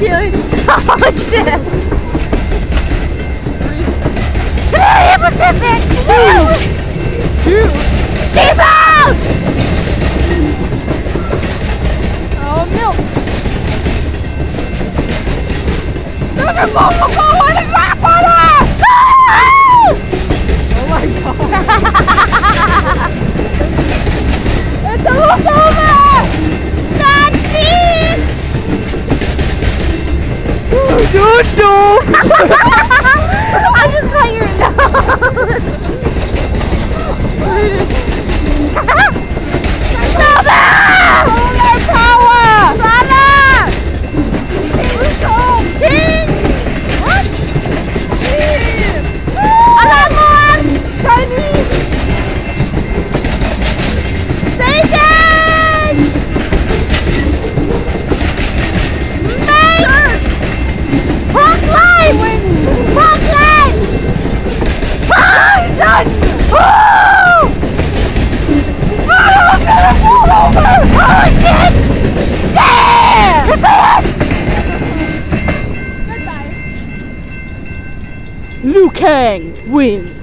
feeling. Oh shit! Canadian Pacific! Two! Seafood! Oh, milk! There's a multiple one in black water! Oh my god! It's almost over! Not cheese! I just cut your nose! Solar power! Solar! King! What? King! Alamon! Chinese! Station! Mate! Punk line! Punk line! Punk! Oh! I'm gonna fall over! Oh shit! Yeah! Goodbye. Liu Kang wins.